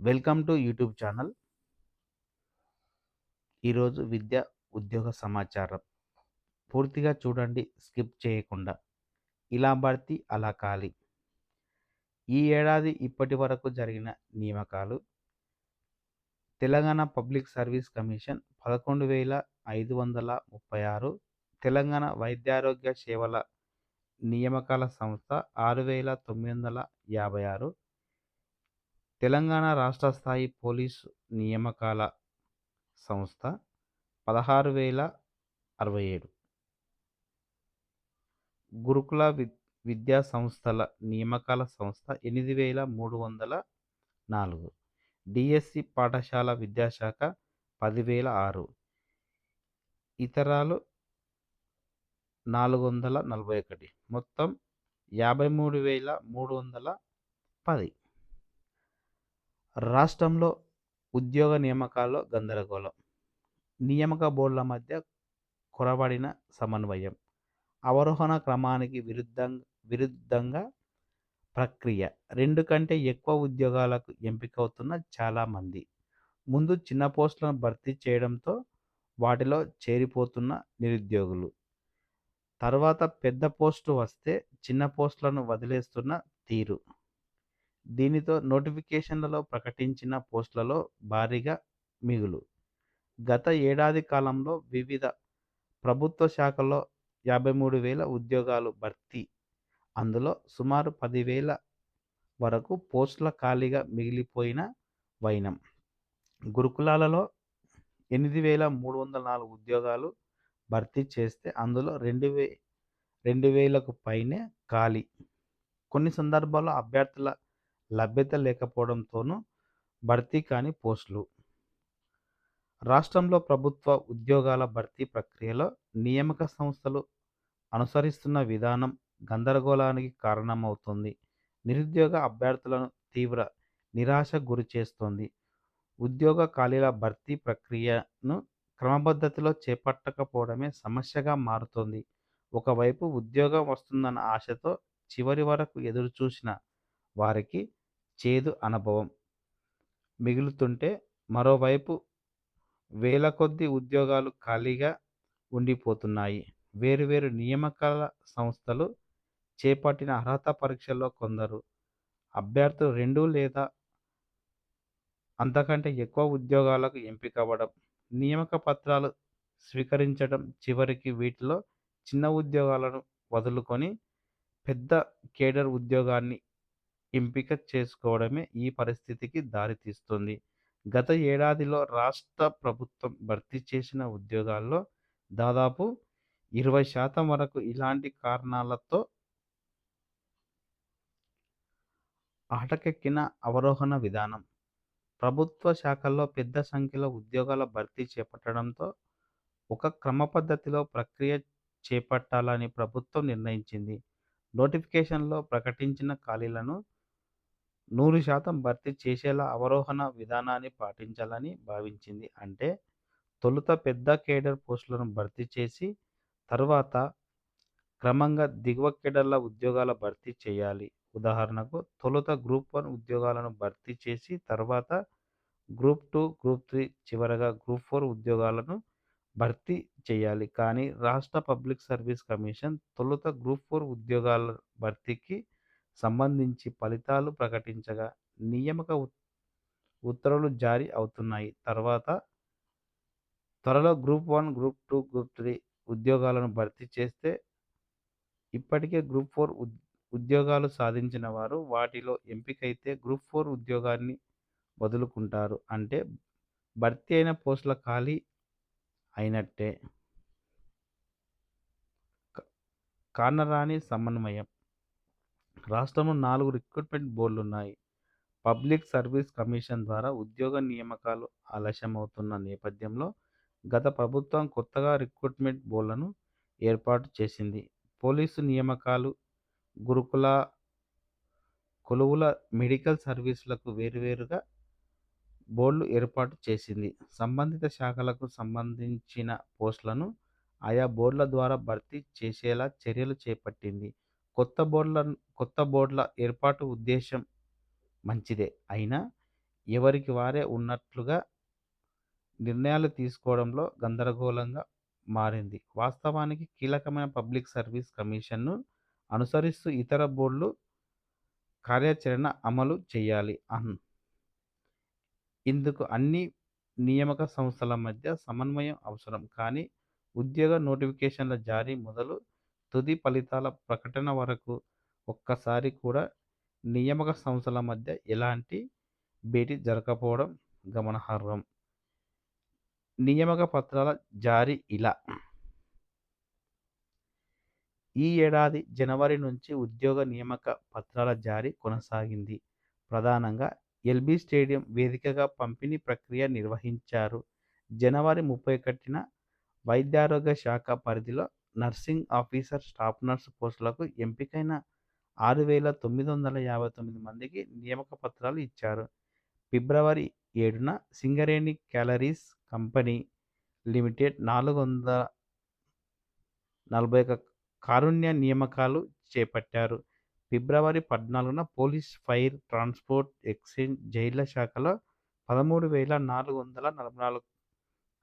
Welcome to YouTube channel. ఈరోజు విద్య, ఉద్యోగ సమాచారం. పూర్తిగా చూడండి స్కిప్ చేయకుండా. ఇలా భర్తీ అలా ఖాళీ. ఈ ఏడాది ఇప్పటి వరకు జరిగిన నియామకాలు. Telangana public service commission 11,536. Telangana వైద్యారోగ్య సేవల నియామకాల సంస్థ 6,956. తెలంగాణ రాష్ట్ర స్థాయి పోలీసు నియామకాల సంస్థ 16,067. గురుకుల విద్యా సంస్థల నియామకాల సంస్థ 8,304. డిఎస్సి పాఠశాల విద్యాశాఖ 10,006. ఇతరాలు 441. మొత్తం 53,310. రాష్ట్రంలో ఉద్యోగ నియామకాల్లో గందరగోళం. నియామక బోర్డుల మధ్య కొరవడిన సమన్వయం. అవరోహణ క్రమానికి విరుద్ధంగా ప్రక్రియ. 2 కంటే ఎక్కువ ఉద్యోగాలకు ఎంపికవుతున్న చాలామంది. ముందు చిన్న పోస్టులను భర్తీ చేయడంతో వాటిలో చేరిపోతున్న నిరుద్యోగులు. తర్వాత పెద్ద పోస్టు వస్తే చిన్న పోస్టులను వదిలేస్తున్న తీరు. దీనితో నోటిఫికేషన్లలో ప్రకటించిన పోస్టులలో భారీగా మిగులు. గత ఏడాది కాలంలో వివిధ ప్రభుత్వ శాఖల్లో 53,000 ఉద్యోగాలు భర్తీ. అందులో సుమారు 10,000 వరకు పోస్టుల ఖాళీగా మిగిలిపోయిన వైనం. గురుకులాలలో 8,304 ఉద్యోగాలు భర్తీ చేస్తే అందులో 2,000కు పైనే ఖాళీ. కొన్ని సందర్భాల్లో అభ్యర్థుల లభ్యత లేకపోవడంతోనూ భర్తీ కాని పోస్టులు. రాష్ట్రంలో ప్రభుత్వ ఉద్యోగాల భర్తీ ప్రక్రియలో నియామక సంస్థలు అనుసరిస్తున్న విధానం గందరగోళానికి కారణమవుతోంది. నిరుద్యోగ అభ్యర్థులను తీవ్ర నిరాశకు గురిచేస్తోంది. ఉద్యోగ ఖాళీల భర్తీ ప్రక్రియను క్రమపద్ధతిలో చేపట్టకపోవడమే సమస్యగా మారుతోంది. ఒకవైపు ఉద్యోగం వస్తుందన్న ఆశతో చివరి వరకు ఎదురుచూసిన వారికి చేదు అనుభవం మిగులుతుంటే, మరోవైపు వేల కొద్దీ ఉద్యోగాలు ఖాళీగా ఉండిపోతున్నాయి. వేర్వేరు నియామకాల సంస్థలు చేపట్టిన అర్హత పరీక్షల్లో కొందరు అభ్యర్థులు 2 లేదా అంతకంటే ఎక్కువ ఉద్యోగాలకు ఎంపికవ్వడం, నియామక పత్రాలు స్వీకరించడం, చివరికి వీటిలో చిన్న ఉద్యోగాలను వదులుకొని పెద్ద కేడర్ ఉద్యోగాన్ని ఎంపిక చేసుకోవడమే ఈ పరిస్థితికి దారితీస్తోంది. గత ఏడాదిలో రాష్ట్ర ప్రభుత్వం భర్తీ చేసిన ఉద్యోగాల్లో దాదాపు 20% వరకు ఇలాంటి కారణాలతో అటకెక్కిన అవరోహణ విధానం. ప్రభుత్వ శాఖల్లో పెద్ద సంఖ్యలో ఉద్యోగాల భర్తీ చేపట్టడంతో ఒక క్రమపద్ధతిలో ప్రక్రియ చేపట్టాలని ప్రభుత్వం నిర్ణయించింది. నోటిఫికేషన్లో ప్రకటించిన ఖాళీలను 100% భర్తీ చేసేలా అవరోహణ విధానాన్ని పాటించాలని భావించింది. అంటే తొలుత పెద్ద కేడర్ పోస్టులను భర్తీ చేసి తర్వాత క్రమంగా దిగువ కేడర్ల ఉద్యోగాల భర్తీ చేయాలి. ఉదాహరణకు తొలుత గ్రూప్ 1 ఉద్యోగాలను భర్తీ చేసి తర్వాత గ్రూప్ 2, గ్రూప్ 3, చివరగా గ్రూప్ 4 ఉద్యోగాలను భర్తీ చేయాలి. కానీ రాష్ట్ర పబ్లిక్ సర్వీస్ కమిషన్ తొలుత గ్రూప్ 4 ఉద్యోగాల భర్తీకి సంబంధించి ఫలితాలు ప్రకటించగా నియామక ఉత్తర్వులు జారీ అవుతున్నాయి. త్వరలో గ్రూప్ 1, గ్రూప్ 2, గ్రూప్ 3 ఉద్యోగాలను భర్తీ చేస్తే ఇప్పటికే గ్రూప్ 4 ఉద్యోగాలు సాధించిన వారు వాటిలో ఎంపికైతే గ్రూప్ 4 ఉద్యోగాన్ని వదులుకుంటారు. అంటే భర్తీ అయిన పోస్టుల ఖాళీ అయినట్టే. కానరాని సమన్వయం. రాష్ట్రంలో 4 రిక్రూట్మెంట్ బోర్డులున్నాయి. పబ్లిక్ సర్వీస్ కమిషన్ ద్వారా ఉద్యోగ నియామకాలు ఆలస్యమవుతున్న నేపథ్యంలో గత ప్రభుత్వం కొత్తగా రిక్రూట్మెంట్ బోర్డులను ఏర్పాటు చేసింది. పోలీసు నియామకాలు, గురుకుల, కొలువుల, మెడికల్ సర్వీసులకు వేర్వేరుగా బోర్డులు ఏర్పాటు చేసింది. సంబంధిత శాఖలకు సంబంధించిన పోస్టులను ఆయా బోర్డుల ద్వారా భర్తీ చేసేలా చర్యలు చేపట్టింది. కొత్త బోర్డుల ఏర్పాటు ఉద్దేశం మంచిదే అయినా ఎవరికి వారే ఉన్నట్లుగా నిర్ణయాలు తీసుకోవడంలో గందరగోళంగా మారింది. వాస్తవానికి కీలకమైన పబ్లిక్ సర్వీస్ కమిషన్‌ను అనుసరిస్తూ ఇతర బోర్డులు కార్యాచరణ అమలు చేయాలి. ఇందుకు అన్ని నియామక సంస్థల మధ్య సమన్వయం అవసరం. కానీ ఉద్యోగ నోటిఫికేషన్ల జారీ మొదలు తుది ఫలితాల ప్రకటన వరకు ఒక్కసారి కూడా నియామక సంస్థల మధ్య ఎలాంటి భేటీ జరగకపోవడం గమనార్హం. నియామక పత్రాల జారీ ఇలా: ఈ ఏడాది జనవరి నుంచి ఉద్యోగ నియామక పత్రాల జారీ కొనసాగింది. ప్రధానంగా ఎల్బీ స్టేడియం వేదికగా పంపిణీ ప్రక్రియ నిర్వహించారు. జనవరి 31న వైద్యారోగ్య శాఖ పరిధిలో నర్సింగ్ ఆఫీసర్, స్టాఫ్ నర్స్ పోస్టులకు ఎంపికైన 6,959 మందికి నియామక పత్రాలు ఇచ్చారు. ఫిబ్రవరి 7న సింగరేణి క్యాలరీస్ కంపెనీ లిమిటెడ్ 441 కారుణ్య నియామకాలు చేపట్టారు. ఫిబ్రవరి 14న పోలీస్, ఫైర్, ట్రాన్స్పోర్ట్, ఎక్సైజ్, జైళ్ల శాఖలో 13,444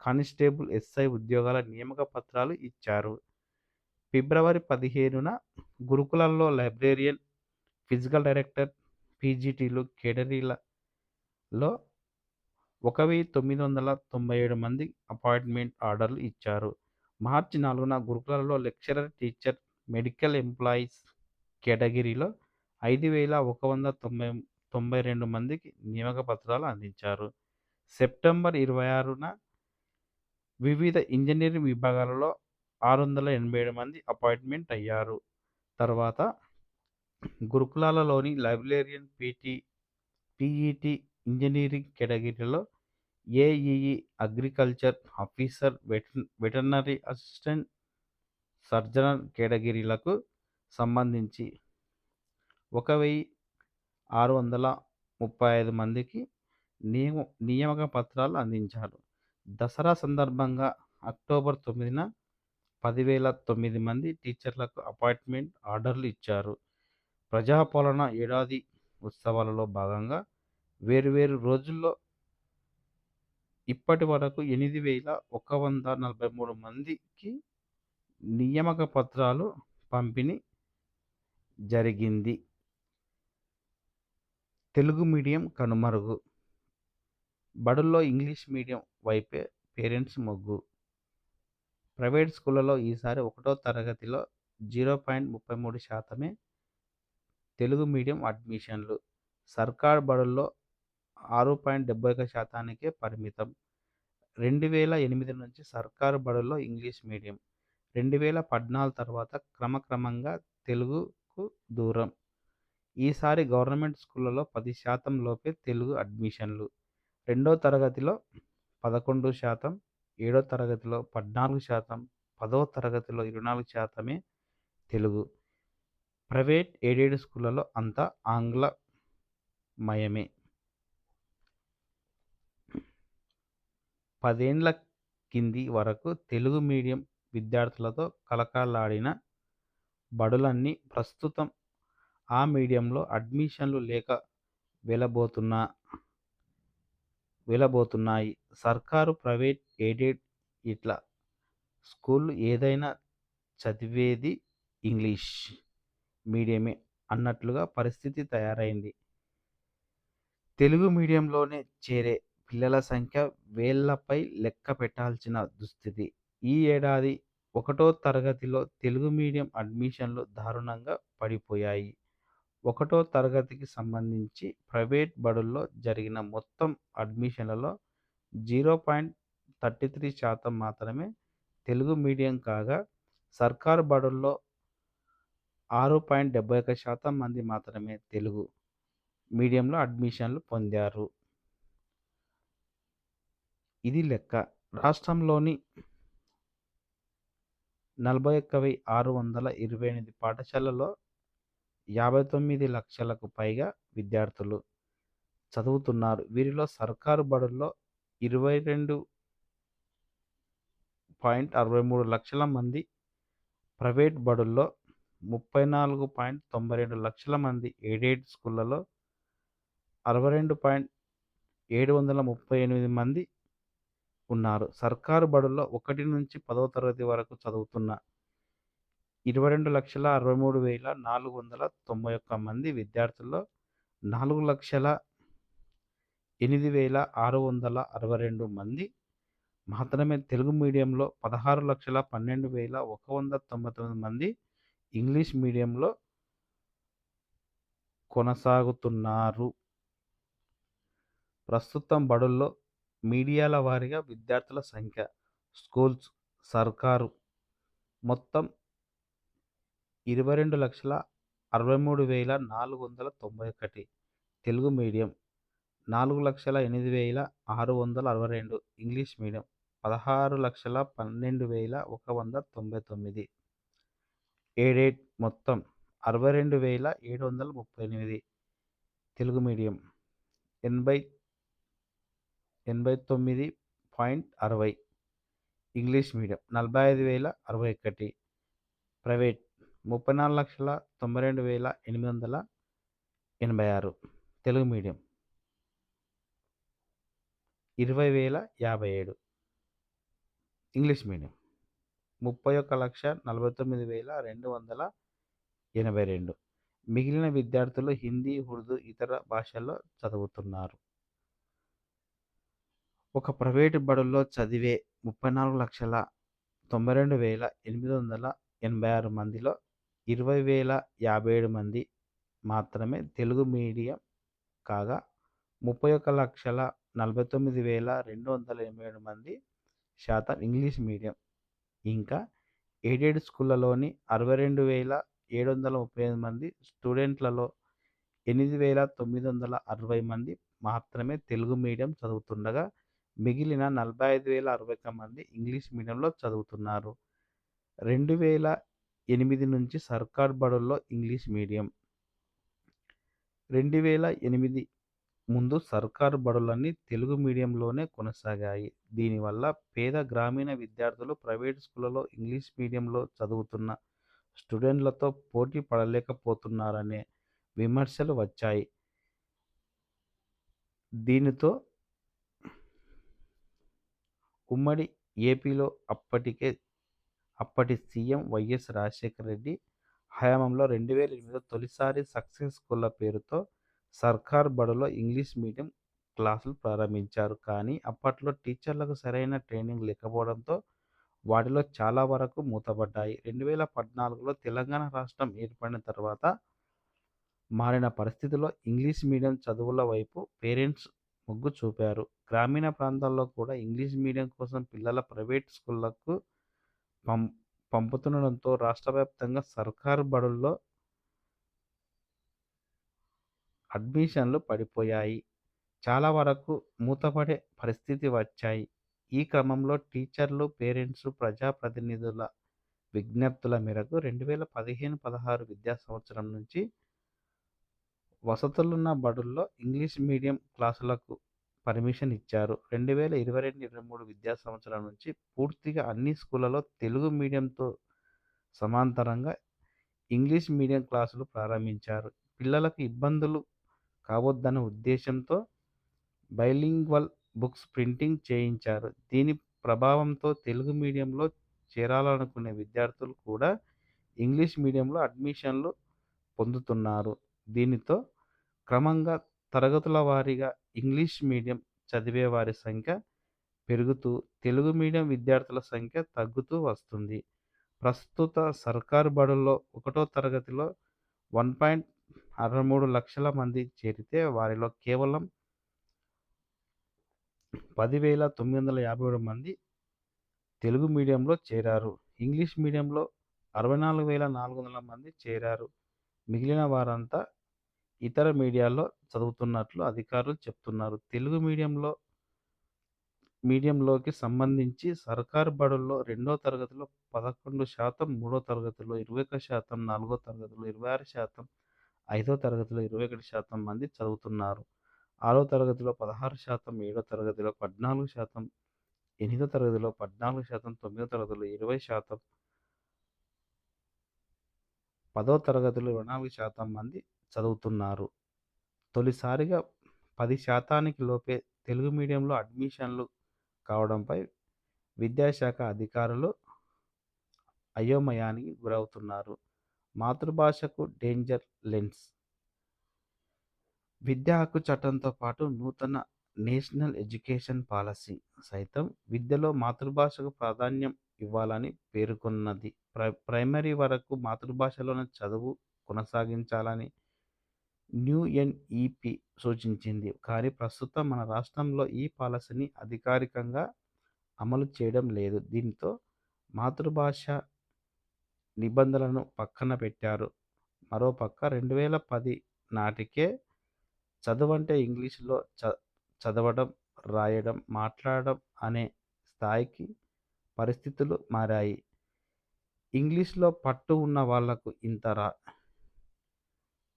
కానిస్టేబుల్, ఎస్ఐ ఉద్యోగాల నియామక పత్రాలు ఇచ్చారు. ఫిబ్రవరి 15న గురుకులాల్లో లైబ్రేరియన్, ఫిజికల్ డైరెక్టర్, పీజీటీలు కేటగిరీలలో 1,997 మంది అపాయింట్మెంట్ ఆర్డర్లు ఇచ్చారు. మార్చి 4న గురుకులాల్లో లెక్చరర్, టీచర్, మెడికల్ ఎంప్లాయీస్ కేటగిరీలో 5,192 మందికి నియామక పత్రాలు అందించారు. సెప్టెంబర్ 26న వివిధ ఇంజనీరింగ్ విభాగాలలో 687 మంది అపాయింట్మెంట్ అయ్యారు. తర్వాత గురుకులాలలోని లైబ్రేరియన్, పీఈటీ ఇంజనీరింగ్ కేటగిరీలో AEE, agriculture officer, veterinary assistant, సర్జనర్ కేటగిరీలకు సంబంధించి 1,635 మందికి నియామక పత్రాలు అందించారు. దసరా సందర్భంగా అక్టోబర్ 9న 10,009 మంది టీచర్లకు అపాయింట్మెంట్ ఆర్డర్లు ఇచ్చారు. ప్రజాపాలన ఏడాది ఉత్సవాలలో భాగంగా వేర్వేరు రోజుల్లో ఇప్పటి వరకు 8,143 మందికి నియామక పత్రాలు పంపిణీ జరిగింది. తెలుగు మీడియం కనుమరుగు. బడుల్లో ఇంగ్లీష్ మీడియం వైపే పేరెంట్స్ మొగ్గు. ప్రైవేట్ స్కూళ్లలో ఈసారి 1వ తరగతిలో 0.33% తెలుగు మీడియం అడ్మిషన్లు. సర్కారు బడుల్లో 6.71%కే పరిమితం. 2008 నుంచి సర్కారు బడుల్లో ఇంగ్లీష్ మీడియం. 2014 తర్వాత క్రమక్రమంగా తెలుగుకు దూరం. ఈసారి గవర్నమెంట్ స్కూళ్లలో 10% లోపే తెలుగు అడ్మిషన్లు. 2వ తరగతిలో 11%, 7వ తరగతిలో 14%, 10వ తరగతిలో 24%మే తెలుగు. ప్రైవేట్, ఎయిడెడ్ స్కూళ్లలో అంతా ఆంగ్లమయమే. 10 ఏండ్ల కింది వరకు తెలుగు మీడియం విద్యార్థులతో కళకళలాడిన బడులన్నీ ప్రస్తుతం ఆ మీడియంలో అడ్మిషన్లు లేక వెలబోతున్నాయి. సర్కారు, ప్రైవేట్, ఎయిడెడ్ ఇట్లా స్కూళ్లు ఏదైనా చదివేది ఇంగ్లీష్ మీడియమే అన్నట్లుగా పరిస్థితి తయారైంది. తెలుగు మీడియంలోనే చేరే పిల్లల సంఖ్య వేళ్లపై లెక్క పెట్టాల్సిన దుస్థితి. ఈ ఏడాది 1వ తరగతిలో తెలుగు మీడియం అడ్మిషన్లు దారుణంగా పడిపోయాయి. 1వ తరగతికి సంబంధించి ప్రైవేట్ బడుల్లో జరిగిన మొత్తం అడ్మిషన్లలో 0.33% మాత్రమే తెలుగు మీడియం కాగా, సర్కారు బడుల్లో 6.71% మంది మాత్రమే తెలుగు మీడియంలో అడ్మిషన్లు పొందారు. ఇది లెక్క. రాష్ట్రంలోని 41,628 పాఠశాలల్లో 59 లక్షలకు పైగా విద్యార్థులు చదువుతున్నారు. వీరిలో సర్కారు బడుల్లో 22.63 లక్షల మంది, ప్రైవేట్ బడుల్లో 34.92 లక్షల మంది, ఎయిడెడ్ స్కూళ్లలో 62 738 మంది ఉన్నారు. సర్కారు బడుల్లో 1-10వ తరగతి వరకు చదువుతున్న 22,63,491 మంది విద్యార్థుల్లో 4,08,662 మంది మాత్రమే తెలుగు మీడియంలో, 16,12,199 మంది ఇంగ్లీష్ మీడియంలో కొనసాగుతున్నారు. ప్రస్తుతం బడుల్లో మీడియాల వారీగా విద్యార్థుల సంఖ్య. స్కూల్స్ సర్కారు మొత్తం 22,63,491. Telugu medium 4,08,662. English medium 16,12,199. Aided మొత్తం 62,738. Telugu medium 89.60. English medium 45,061. Private 34,92,886. Telugu medium 20,057. English medium 31,49,282. మిగిలిన విద్యార్థులు హిందీ, ఉర్దూ, ఇతర భాషల్లో చదువుతున్నారు. ఒక ప్రైవేటు బడుల్లో చదివే 34,92,886 మందిలో 20,057 మంది మాత్రమే తెలుగు మీడియం కాగా 31,49,287 మంది శాతం ఇంగ్లీష్ మీడియం. ఇంకా ఎయిడెడ్ స్కూళ్ళలోని 62,735 మంది స్టూడెంట్లలో 8,960 మంది మాత్రమే తెలుగు మీడియం చదువుతుండగా మిగిలిన 45,061 మంది ఇంగ్లీష్ మీడియంలో చదువుతున్నారు. 2008 నుంచి సర్కారు బడుల్లో ఇంగ్లీష్ మీడియం. 2008 ముందు సర్కారు బడులన్నీ తెలుగు మీడియంలోనే కొనసాగాయి. దీనివల్ల పేద గ్రామీణ విద్యార్థులు ప్రైవేటు స్కూళ్ళలో ఇంగ్లీష్ మీడియంలో చదువుతున్న స్టూడెంట్లతో పోటీ పడలేకపోతున్నారనే విమర్శలు వచ్చాయి. దీనితో ఉమ్మడి ఏపీలో అప్పటి సీఎం వైఎస్ రాజశేఖర రెడ్డి హయాంలో 2008లో తొలిసారి సక్సెస్ స్కూళ్ళ పేరుతో సర్కారు బడుల్లో ఇంగ్లీష్ మీడియం క్లాసులు ప్రారంభించారు. కానీ అప్పట్లో టీచర్లకు సరైన ట్రైనింగ్ లేకపోవడంతో వాటిలో చాలా వరకు మూతపడ్డాయి. 2014లో తెలంగాణ రాష్ట్రం ఏర్పడిన తర్వాత మారిన పరిస్థితుల్లో ఇంగ్లీష్ మీడియం చదువుల వైపు పేరెంట్స్ మొగ్గు చూపారు. గ్రామీణ ప్రాంతాల్లో కూడా ఇంగ్లీష్ మీడియం కోసం పిల్లల ప్రైవేట్ స్కూళ్ళకు పంపుతుండడంతో రాష్ట్ర వ్యాప్తంగా సర్కారు బడుల్లో అడ్మిషన్లు పడిపోయాయి. చాలా వరకు మూతపడే పరిస్థితి వచ్చాయి. ఈ క్రమంలో టీచర్లు, పేరెంట్స్, ప్రజాప్రతినిధుల విజ్ఞప్తుల మేరకు 2015-16 విద్యా సంవత్సరం నుంచి వసతులున్న బడుల్లో ఇంగ్లీష్ మీడియం క్లాసులకు పర్మిషన్ ఇచ్చారు. 2022-23 విద్యా సంవత్సరం నుంచి పూర్తిగా అన్ని స్కూళ్ళలో తెలుగు మీడియంతో సమాంతరంగా ఇంగ్లీష్ మీడియం క్లాసులు ప్రారంభించారు. పిల్లలకు ఇబ్బందులు కావద్దన్న ఉద్దేశంతో బైలింగ్వల్ బుక్స్ ప్రింటింగ్ చేయించారు. దీని ప్రభావంతో తెలుగు మీడియంలో చేరాలనుకునే విద్యార్థులు కూడా ఇంగ్లీష్ మీడియంలో అడ్మిషన్లు పొందుతున్నారు. దీనితో క్రమంగా తరగతుల వారీగా ఇంగ్లీష్ మీడియం చదివే వారి సంఖ్య పెరుగుతూ తెలుగు మీడియం విద్యార్థుల సంఖ్య తగ్గుతూ వస్తుంది. ప్రస్తుత సర్కారు బడుల్లో 1వ తరగతిలో 1.63 లక్షల మంది చేరితే వారిలో కేవలం 10,957 మంది తెలుగు మీడియంలో చేరారు. ఇంగ్లీష్ మీడియంలో 64,400 మంది చేరారు. మిగిలిన వారంతా ఇతర మీడియాల్లో చదువుతున్నట్లు అధికారులు చెప్తున్నారు. తెలుగు మీడియంలోకి సంబంధించి సర్కారు బడుల్లో 2వ తరగతిలో 11%, 3వ తరగతిలో 21%, 4వ తరగతిలో 26%, 5వ తరగతిలో 21% మంది చదువుతున్నారు. 6వ తరగతిలో 16%, 7వ తరగతిలో 14%, 8వ తరగతిలో 14%, 9వ తరగతిలో 20%, 10వ తరగతిలో 24% మంది చదువుతున్నారు. తొలిసారిగా 10% లోపే తెలుగు మీడియంలో అడ్మిషన్లు కావడంపై విద్యాశాఖ అధికారులు అయోమయానికి గురవుతున్నారు. మాతృభాషకు డేంజర్ లెన్స్. విద్యా హక్కు చట్టంతో పాటు నూతన నేషనల్ ఎడ్యుకేషన్ పాలసీ సైతం విద్యలో మాతృభాషకు ప్రాధాన్యం ఇవ్వాలని పేర్కొన్నది. ప్రైమరీ వరకు మాతృభాషలోనే చదువు కొనసాగించాలని న్యూ ఎన్ఈపి సూచించింది. కానీ ప్రస్తుతం మన రాష్ట్రంలో ఈ పాలసీని అధికారికంగా అమలు చేయడం లేదు. దీంతో మాతృభాష నిబంధనలను పక్కన పెట్టారు. మరోపక్క 2010 నాటికే చదువంటే ఇంగ్లీషులో చదవడం, రాయడం, మాట్లాడడం అనే స్థాయికి పరిస్థితులు మారాయి. ఇంగ్లీష్‌లో పట్టు ఉన్న వాళ్లకు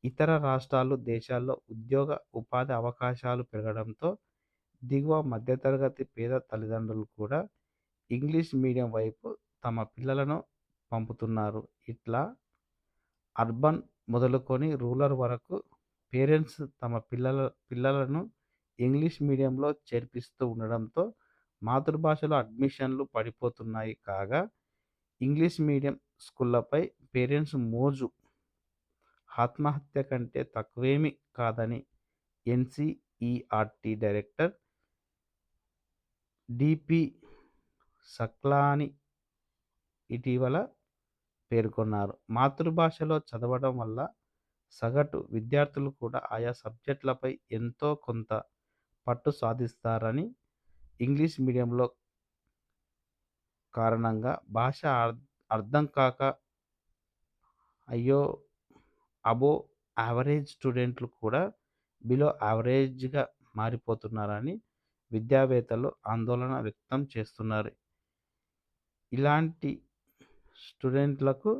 ఇతర రాష్ట్రాలు, దేశాల్లో ఉద్యోగ, ఉపాధి అవకాశాలు పెరగడంతో దిగువ మధ్యతరగతి పేద తల్లిదండ్రులు కూడా ఇంగ్లీష్ మీడియం వైపు తమ పిల్లలను పంపుతున్నారు. ఇట్లా అర్బన్ మొదలుకొని రూరల్ వరకు పేరెంట్స్ తమ పిల్లలను ఇంగ్లీష్ మీడియంలో చేర్పిస్తూ ఉండడంతో మాతృభాషలో అడ్మిషన్లు పడిపోతున్నాయి. కాగా ఇంగ్లీష్ మీడియం స్కూళ్లపై పేరెంట్స్ మోజు ఆత్మహత్య కంటే తక్కువేమీ కాదని ఎన్సీఈఆర్టీ డైరెక్టర్ డిపి సక్లాని ఇటీవల పేర్కొన్నారు. మాతృభాషలో చదవడం వల్ల సగటు విద్యార్థులు కూడా ఆయా సబ్జెక్టులపై ఎంతో కొంత పట్టు సాధిస్తారని, ఇంగ్లీష్ మీడియంలో కారణంగా భాష అర్థం కాక అబోవ్ యావరేజ్ స్టూడెంట్లు కూడా బిలో యావరేజ్‌గా మారిపోతున్నారని విద్యావేత్తలు ఆందోళన వ్యక్తం చేస్తున్నారు. ఇలాంటి స్టూడెంట్లకు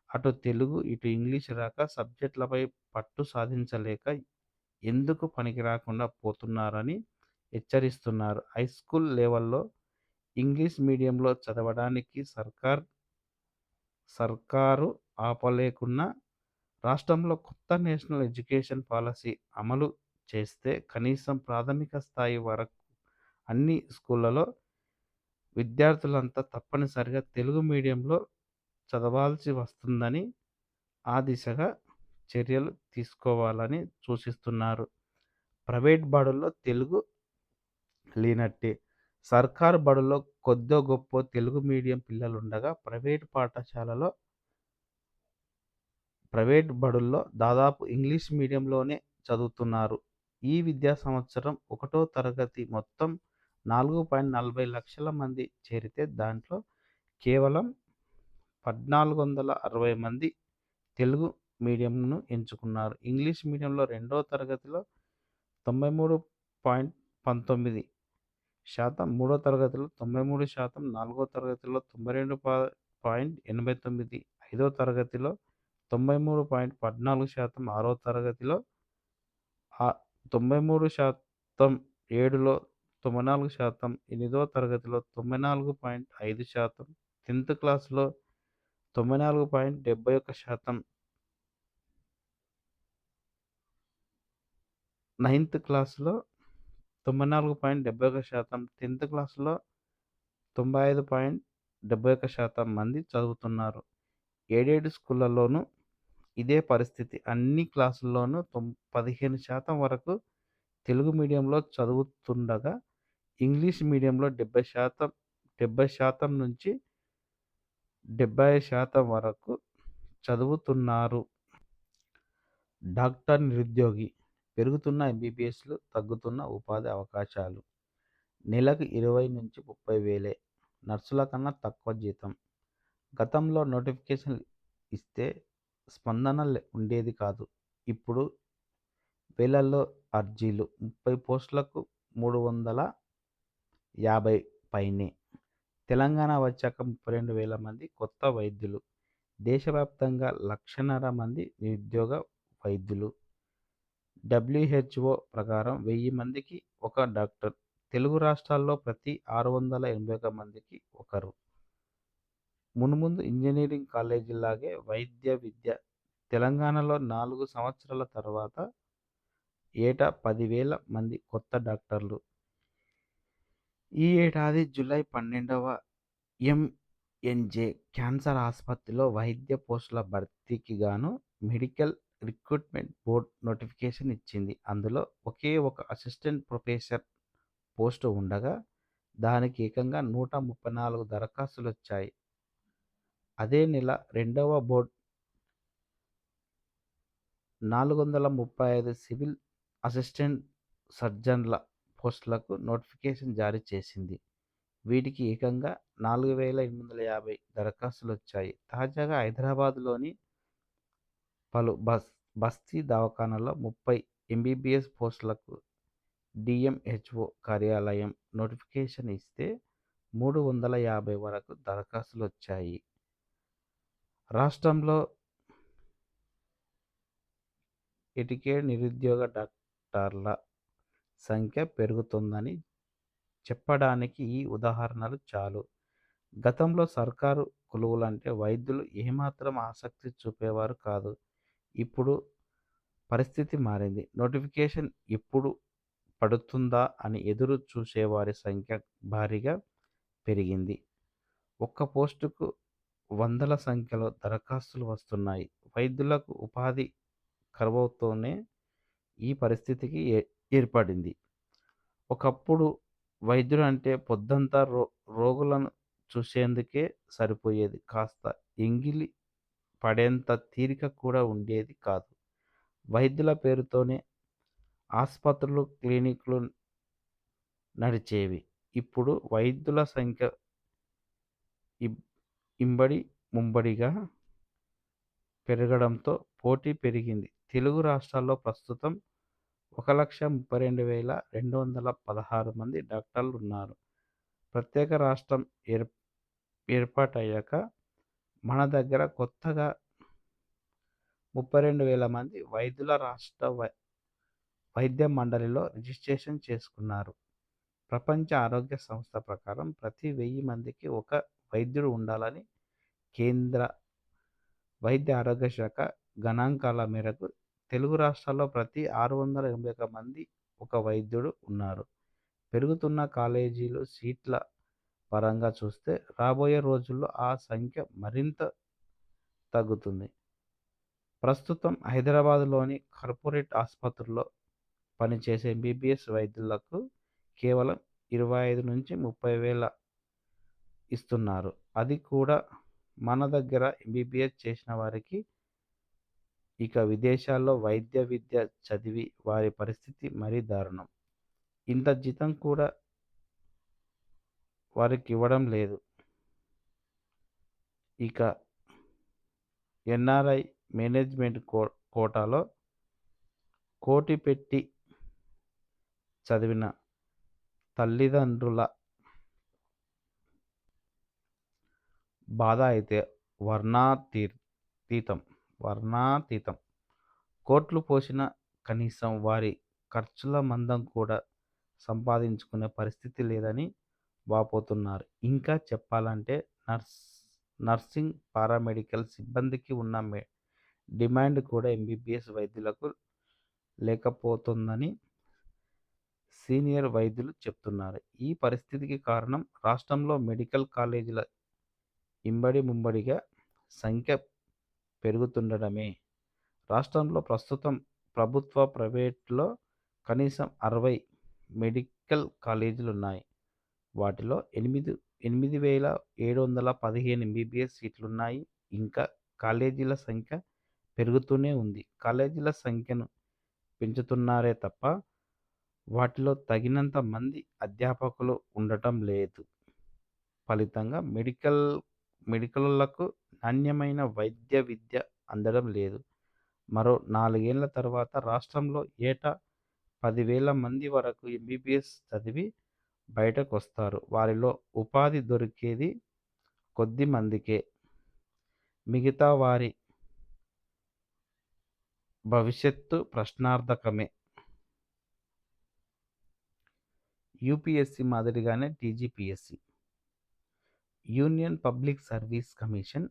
అటు తెలుగు, ఇటు ఇంగ్లీష్ రాక సబ్జెక్టులపై పట్టు సాధించలేక ఎందుకు పనికిరాకుండా పోతున్నారని హెచ్చరిస్తున్నారు. హైస్కూల్ లెవెల్‌లో ఇంగ్లీష్ మీడియంలో చదవడానికి సర్కారు ఆపలేకున్నా రాష్ట్రంలో కొత్త నేషనల్ ఎడ్యుకేషన్ పాలసీ అమలు చేస్తే కనీసం ప్రాథమిక స్థాయి వరకు అన్ని స్కూళ్లలో విద్యార్థులంతా తప్పనిసరిగా తెలుగు మీడియంలో చదవాల్సి వస్తుందని, ఆ దిశగా చర్యలు తీసుకోవాలని సూచిస్తున్నారు. ప్రైవేట్ బడుల్లో తెలుగు లేనట్టే. సర్కారు బడుల్లో కొద్దో గొప్పో తెలుగు మీడియం పిల్లలుండగా ప్రైవేట్ బడుల్లో దాదాపు ఇంగ్లీష్ మీడియంలోనే చదువుతున్నారు. ఈ విద్యా సంవత్సరం 1వ తరగతి మొత్తం 4.40 లక్షల మంది చేరితే దాంట్లో కేవలం 1,460 మంది తెలుగు మీడియంను ఎంచుకున్నారు. ఇంగ్లీష్ మీడియంలో 2వ తరగతిలో 93.19%, 3వ తరగతిలో 93%, 4వ తరగతిలో 92.89%, 5వ తరగతిలో 93.14%, 6వ తరగతిలో 93%, 7లో 94%, 8వ తరగతిలో 94.5%, 10th క్లాస్‌లో 94.71%, 9th క్లాస్‌లో 94.71%, 10th క్లాస్‌లో 95.71% మంది చదువుతున్నారు. ఎయిడెడ్ స్కూళ్లలోనూ ఇదే పరిస్థితి. అన్ని క్లాసుల్లోనూ 15% వరకు తెలుగు మీడియంలో చదువుతుండగా ఇంగ్లీష్ మీడియంలో 70% నుంచి 75% వరకు చదువుతున్నారు. డాక్టర్ నిరుద్యోగి. పెరుగుతున్న ఎంబీబీఎస్లు, తగ్గుతున్న ఉపాధి అవకాశాలు. నెలకు 20,000-30,000 వేలే. నర్సుల కన్నా తక్కువ జీతం. గతంలో నోటిఫికేషన్ ఇస్తే స్పందన ఉండేది కాదు. ఇప్పుడు వేలల్లో అర్జీలు. 30 పోస్టులకు 350 పైనే. తెలంగాణ వచ్చాక 32,000 మంది కొత్త వైద్యులు. దేశవ్యాప్తంగా 1,50,000 మంది నిరుద్యోగ వైద్యులు. డబ్ల్యూహెచ్ఓ ప్రకారం 1000 మందికి ఒక డాక్టర్. తెలుగు రాష్ట్రాల్లో ప్రతి 681 మందికి ఒకరు. మున్ముందు ఇంజినీరింగ్ కాలేజీల్లాగే వైద్య విద్య. తెలంగాణలో 4 సంవత్సరాల తర్వాత ఏటా 10,000 మంది కొత్త డాక్టర్లు. ఈ ఏడాది జూలై 12వ ఎంఎన్‌జే క్యాన్సర్ ఆసుపత్రిలో వైద్య పోస్టుల భర్తీకి గాను మెడికల్ రిక్రూట్‌మెంట్ బోర్డ్ నోటిఫికేషన్ ఇచ్చింది. అందులో ఒకే ఒక అసిస్టెంట్ ప్రొఫెసర్ పోస్టు ఉండగా, దానికి ఏకంగా 134 దరఖాస్తులొచ్చాయి. అదే నెల రెండవ బోర్డ్ 435 సివిల్ అసిస్టెంట్ సర్జన్ల పోస్టులకు నోటిఫికేషన్ జారీ చేసింది. వీటికి ఏకంగా 4,850 దరఖాస్తులొచ్చాయి. తాజాగా హైదరాబాద్‌లోని పలు బస్తీ దవాఖానాల్లో 30 ఎంబీబీఎస్ పోస్టులకు డీఎంహెచ్ఓ కార్యాలయం నోటిఫికేషన్ ఇస్తే 350 వరకు దరఖాస్తులొచ్చాయి. రాష్ట్రంలో ఇటికే నిరుద్యోగ డాక్టర్ల సంఖ్య పెరుగుతోందని చెప్పడానికి ఈ ఉదాహరణలు చాలు. గతంలో సర్కారు కొలువులంటే వైద్యులు ఏమాత్రం ఆసక్తి చూపేవారు కాదు. ఇప్పుడు పరిస్థితి మారింది. నోటిఫికేషన్ ఎప్పుడు పడుతుందా అని ఎదురు చూసేవారి సంఖ్య భారీగా పెరిగింది. ఒక్క పోస్టుకు వందల సంఖ్యలో దరఖాస్తులు వస్తున్నాయి. వైద్యులకు ఉపాధి కరువుతోనే ఈ పరిస్థితికి ఏర్పడింది. ఒకప్పుడు వైద్యుడంటే పొద్దంతా రోగులను చూసేందుకే సరిపోయేది. కాస్త ఎంగిలి పడేంత తీరిక కూడా ఉండేది కాదు. వైద్యుల పేరుతోనే ఆస్పత్రులు, క్లినిక్‌లు నడిచేవి. ఇప్పుడు వైద్యుల సంఖ్య ఇబ్ ఇంబడి ముంబడిగా పెరగడంతో పోటీ పెరిగింది. తెలుగు రాష్ట్రాల్లో ప్రస్తుతం 1,32,216 మంది డాక్టర్లున్నారు. ప్రత్యేక రాష్ట్రం ఏర్పాటయ్యాక మన దగ్గర కొత్తగా 32,000 మంది వైద్యుల రాష్ట్ర వైద్య మండలిలో రిజిస్ట్రేషన్ చేసుకున్నారు. ప్రపంచ ఆరోగ్య సంస్థ ప్రకారం ప్రతి 1000 మందికి ఒక వైద్యుడు ఉండాలని కేంద్ర వైద్య ఆరోగ్య శాఖ గణాంకాల మేరకు తెలుగు రాష్ట్రాల్లో ప్రతి 681 మంది ఒక వైద్యుడు ఉన్నారు. పెరుగుతున్న కాలేజీలు సీట్ల పరంగా చూస్తే రాబోయే రోజుల్లో ఆ సంఖ్య మరింత తగ్గుతుంది. ప్రస్తుతం హైదరాబాద్‌లోని కార్పొరేట్ ఆసుపత్రుల్లో పనిచేసే ఎంబీబీఎస్ వైద్యులకు కేవలం 25,000-30,000 ఇస్తున్నారు. అది కూడా మన దగ్గర ఎంబీబీఎస్ చేసిన వారికి. ఇక విదేశాల్లో వైద్య విద్య చదివి వారి పరిస్థితి మరీ దారుణం. ఇంత జీతం కూడా వారికివ్వడం లేదు. ఇక ఎన్ఆర్ఐ మేనేజ్మెంట్ కోటాలో కోటి పెట్టి చదివిన తల్లిదండ్రుల బాధ అయితే వర్ణాతీతం. కోట్లు పోసినా కనీసం వారి ఖర్చుల మందం కూడా సంపాదించుకునే పరిస్థితి లేదని వాపోతున్నారు. ఇంకా చెప్పాలంటే నర్సింగ్, పారామెడికల్ సిబ్బందికి ఉన్న డిమాండ్ కూడా ఎంబీబీఎస్ వైద్యులకు లేకపోతోందని సీనియర్ వైద్యులు చెప్తున్నారు. ఈ పరిస్థితికి కారణం రాష్ట్రంలో మెడికల్ కాలేజీల ఇంబడి ముంబడిగా సంఖ్య పెరుగుతుండడమే. రాష్ట్రంలో ప్రస్తుతం ప్రభుత్వ, ప్రైవేటులో కనీసం 60 మెడికల్ కాలేజీలున్నాయి. వాటిలో 8,715 ఎంబీబీఎస్ సీట్లున్నాయి. ఇంకా కాలేజీల సంఖ్య పెరుగుతూనే ఉంది. కాలేజీల సంఖ్యను పెంచుతున్నారే తప్ప వాటిలో తగినంత మంది అధ్యాపకులు ఉండటం లేదు. ఫలితంగా మెడికల్లకు నాణ్యమైన వైద్య విద్య అందడం లేదు. మరో 4 ఏళ్ల తర్వాత రాష్ట్రంలో ఏటా 10,000 మంది వరకు ఎంబీబీఎస్ చదివి బయటకొస్తారు. వారిలో ఉపాధి దొరికేది కొద్ది మందికే. మిగతా వారి భవిష్యత్తు ప్రశ్నార్థకమే. యూపీఎస్సీ మాదిరిగానే TGPSC, union public service commission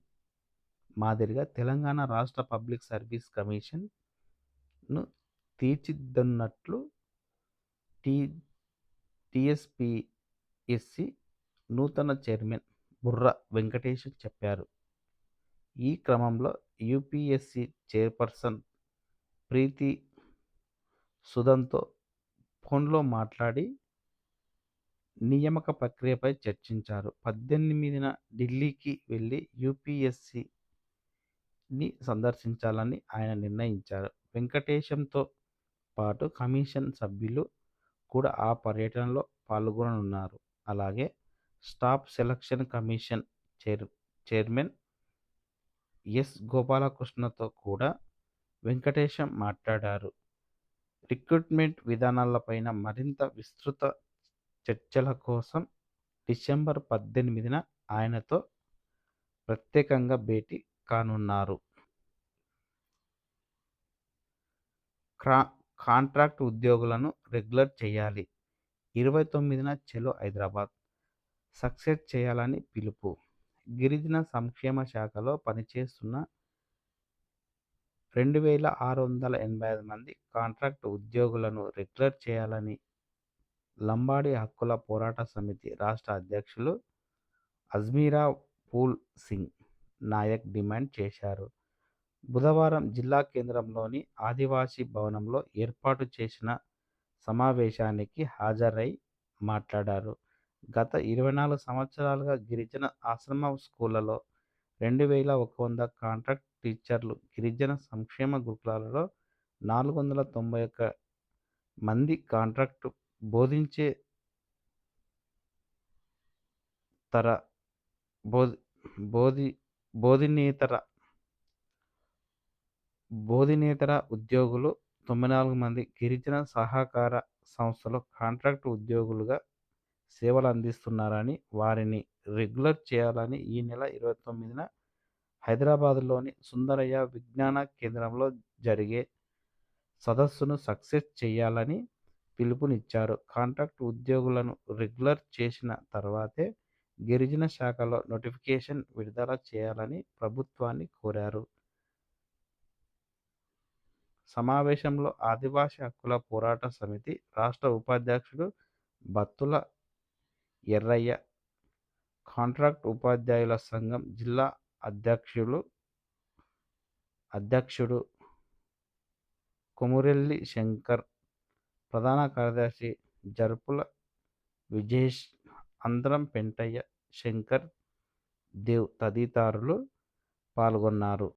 మాదిరిగా తెలంగాణ రాష్ట్ర పబ్లిక్ సర్వీస్ కమిషన్‌ను తీర్చిదిద్దనున్నట్లు టీఎస్పీఎస్సీ యూపీఎస్సీ నూతన చైర్మన్ బుర్ర వెంకటేష్ చెప్పారు. ఈ క్రమంలో యూపీఎస్సీ చైర్పర్సన్ ప్రీతి సుదన్‌తో ఫోన్లో మాట్లాడి నియామక ప్రక్రియపై చర్చించారు. 18న ఢిల్లీకి వెళ్లి యూపీఎస్సీని సందర్శించాలని ఆయన నిర్ణయించారు. వెంకటేశంతో పాటు కమిషన్ సభ్యులు కూడా ఆ పర్యటనలో పాల్గొననున్నారు. అలాగే staff selection commission chairman S. గోపాలకృష్ణతో కూడా వెంకటేశం మాట్లాడారు. రిక్రూట్మెంట్ విధానాలపైన మరింత విస్తృత చర్చల కోసం డిసెంబర్ 18న ఆయనతో ప్రత్యేకంగా భేటీ కానున్నారు. కాంట్రాక్ట్ ఉద్యోగులను రెగ్యులర్ చేయాలి. 29న చలో హైదరాబాద్ సక్సెస్ చేయాలని పిలుపు. గిరిజన సంక్షేమ శాఖలో పనిచేస్తున్న 2685 మంది కాంట్రాక్ట్ ఉద్యోగులను రెగ్యులర్ చేయాలని లంబాడీ హక్కుల పోరాట సమితి రాష్ట్ర అధ్యక్షులు అజ్మీరా ఫూల్ సింగ్ నాయక్ డిమాండ్ చేశారు. బుధవారం జిల్లా కేంద్రంలోని ఆదివాసీ భవనంలో ఏర్పాటు చేసిన సమావేశానికి హాజరై మాట్లాడారు. గత 24 సంవత్సరాలుగా గిరిజన ఆశ్రమ స్కూళ్లలో 2100 కాంట్రాక్ట్ టీచర్లు, గిరిజన సంక్షేమ గురుకులాలలో 491 మంది కాంట్రాక్ట్ బోధినేతర ఉద్యోగులు, 94 మంది గిరిజన సహకార సంస్థలో కాంట్రాక్ట్ ఉద్యోగులుగా సేవలందిస్తున్నారని, వారిని రెగ్యులర్ చేయాలని ఈ నెల 29న హైదరాబాద్‌లోని సుందరయ్య విజ్ఞాన కేంద్రంలో జరిగే సదస్సును సక్సెస్ చేయాలని పిలుపునిచ్చారు. కాంట్రాక్ట్ ఉద్యోగులను రెగ్యులర్ చేసిన తర్వాతే గిరిజన శాఖలో నోటిఫికేషన్ విడుదల చేయాలని ప్రభుత్వాన్ని కోరారు. సమావేశంలో ఆదివాసీ హక్కుల పోరాట సమితి రాష్ట్ర ఉపాధ్యక్షుడు బత్తుల ఎర్రయ్య, కాంట్రాక్ట్ ఉపాధ్యాయుల సంఘం జిల్లా అధ్యక్షుడు కొమురెల్లి శంకర్, ప్రధాన కార్యదర్శి జర్పుల విజేష్, అంద్రం పెంటయ్య, శంకర్ దేవ్ తదితరులు పాల్గొన్నారు.